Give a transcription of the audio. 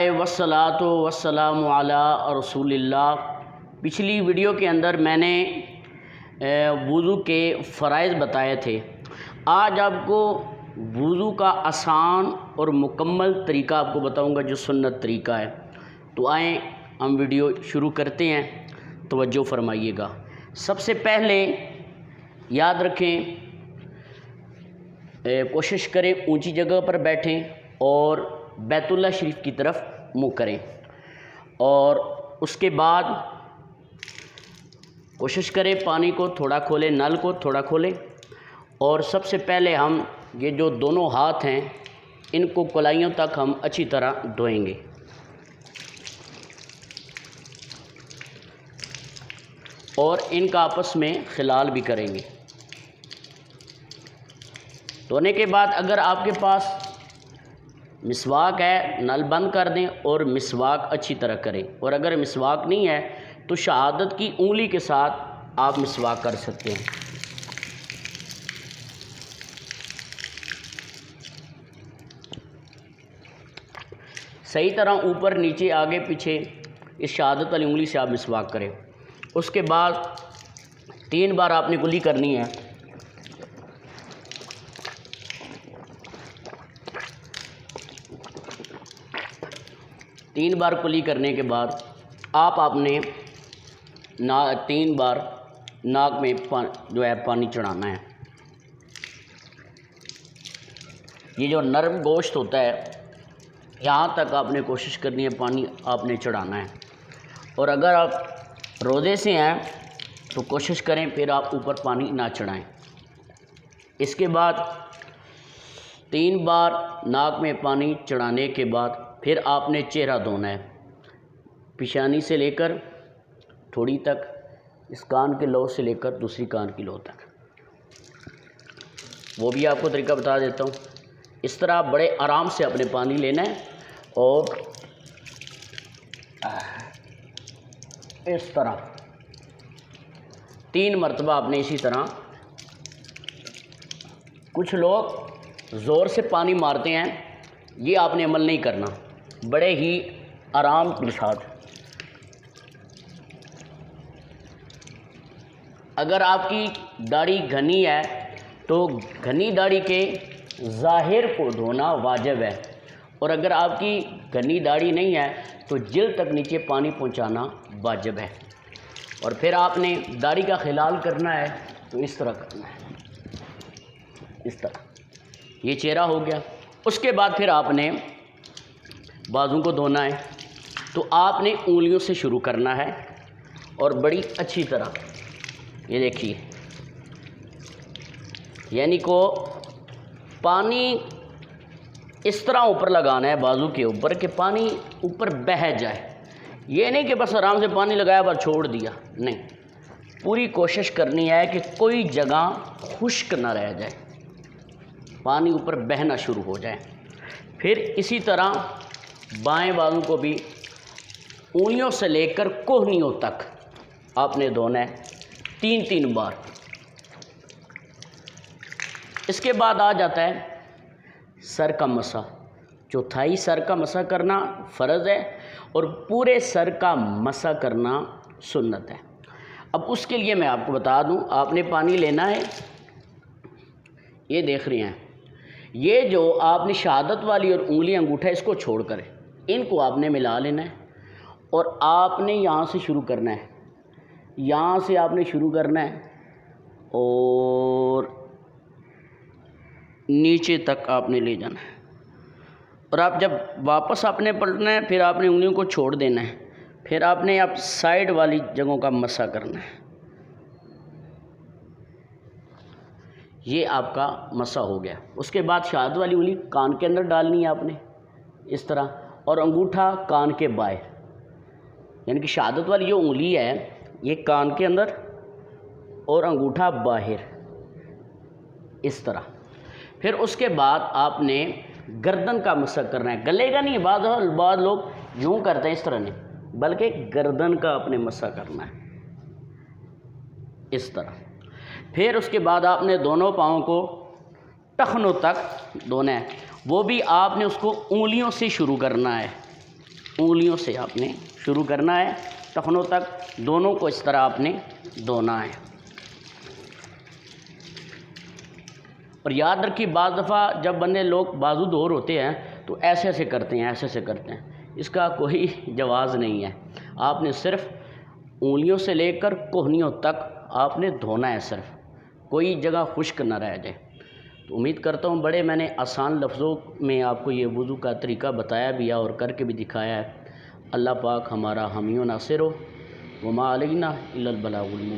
वस्सलातु वस्सलामु अला रसूल अल्लाह। पिछली वीडियो के अंदर मैंने वुज़ू के फ़राइज़ बताए थे। आज आपको वुज़ू का आसान और मुकम्मल तरीका आपको बताऊंगा, जो सुन्नत तरीका है। तो आएँ हम वीडियो शुरू करते हैं, तवज्जो फरमाइएगा। सबसे पहले याद रखें, कोशिश करें ऊंची जगह पर बैठें और बैतुल्लाह शरीफ की तरफ मुँह करें, और उसके बाद कोशिश करें पानी को थोड़ा खोलें, नल को थोड़ा खोलें। और सबसे पहले हम ये जो दोनों हाथ हैं, इनको कलाइयों तक हम अच्छी तरह धोएंगे। और इनका आपस में खिलाल भी करेंगे। धोने के बाद अगर आपके पास मिसवाक है, नल बंद कर दें और मिसवाक अच्छी तरह करें। और अगर मिसवाक नहीं है तो शहादत की उंगली के साथ आप मिसवाक कर सकते हैं। सही तरह ऊपर नीचे आगे पीछे इस शहादत वाली उंगली से आप मिसवाक करें। उसके बाद 3 बार आपने कुली करनी है। तीन बार कुली करने के बाद आपने 3 बार नाक में पानी चढ़ाना है। ये जो नरम गोश्त होता है, यहाँ तक आपने कोशिश करनी है, पानी आपने चढ़ाना है। और अगर आप रोज़े से हैं तो कोशिश करें फिर आप ऊपर पानी ना चढ़ाएं। इसके बाद 3 बार नाक में पानी चढ़ाने के बाद फिर आपने चेहरा धोना है, पेशानी से लेकर थोड़ी तक, इस कान के लौ से लेकर दूसरी कान की लौ तक। वो भी आपको तरीका बता देता हूँ। इस तरह बड़े आराम से अपने पानी लेना है और इस तरह 3 मरतबा आपने इसी तरह। कुछ लोग ज़ोर से पानी मारते हैं, ये आपने अमल नहीं करना, बड़े ही आराम के साथ। अगर आपकी दाढ़ी घनी है तो घनी दाढ़ी के ज़ाहिर को धोना वाजिब है, और अगर आपकी घनी दाढ़ी नहीं है तो जिल्द तक नीचे पानी पहुंचाना वाजिब है। और फिर आपने दाढ़ी का खिलाल करना है तो इस तरह करना है, इस तरह। ये चेहरा हो गया। उसके बाद फिर आपने बाजू को धोना है। तो आपने उंगलियों से शुरू करना है और बड़ी अच्छी तरह, ये देखिए, यानी को पानी इस तरह ऊपर लगाना है बाजू के ऊपर कि पानी ऊपर बह जाए। ये नहीं कि बस आराम से पानी लगाया पर छोड़ दिया, नहीं। पूरी कोशिश करनी है कि कोई जगह खुश्क ना रह जाए, पानी ऊपर बहना शुरू हो जाए। फिर इसी तरह बाएं बाजू को भी उंगलियों से लेकर कोहनियों तक आपने धोना है 3-3 बार। इसके बाद आ जाता है सर का मसा। चौथाई सर का मसा करना फ़र्ज़ है और पूरे सर का मसा करना सुन्नत है। अब उसके लिए मैं आपको बता दूं, आपने पानी लेना है। ये देख रहे हैं, ये जो आपने शहादत वाली और उंगली अंगूठा इसको छोड़कर इनको आपने मिला लेना है। और आपने यहाँ से शुरू करना है, यहाँ से आपने शुरू करना है और नीचे तक आपने ले जाना है। और आप जब वापस आपने पलटना है, फिर आपने उंगलियों को छोड़ देना है। फिर आपने आप साइड वाली जगहों का मसा करना है। ये आपका मसा हो गया। उसके बाद शहादत वाली उंगली कान के अंदर डालनी है आपने इस तरह, और अंगूठा कान के बाहर, यानी कि शहादत वाली जो उंगली है ये कान के अंदर और अंगूठा बाहर, इस तरह। फिर उसके बाद आपने गर्दन का मसा करना है। गले का नहीं, बाद लोग यूँ करते हैं, इस तरह नहीं, बल्कि गर्दन का आपने मसा करना है इस तरह। फिर उसके बाद आपने दोनों पाँवों को टखनों तक धोना है। वो भी आपने उसको उंगलियों से शुरू करना है। انگلیوں سے آپ نے شروع کرنا ہے، ٹخنوں تک دونوں کو اس طرح آپ نے دھونا ہے۔ اور یاد رکھیے بعض دفعہ جب بندے لوگ بازو دور ہوتے ہیں تو ایسے ایسے کرتے ہیں، ایسے ایسے کرتے ہیں، اس کا کوئی جواز نہیں ہے۔ آپ نے صرف انگلیوں سے لے کر کوہنیوں تک آپ نے دھونا ہے، صرف کوئی جگہ خشک نہ رہ جائے۔ تو امید کرتا ہوں بڑے میں نے آسان لفظوں میں آپ کو یہ وضو کا طریقہ بتایا بھی ہے اور کر کے بھی دکھایا ہے۔ اللہ پاک ہمارا حامی و ناصر ہو۔ وما علینا الا البلاغ المبین۔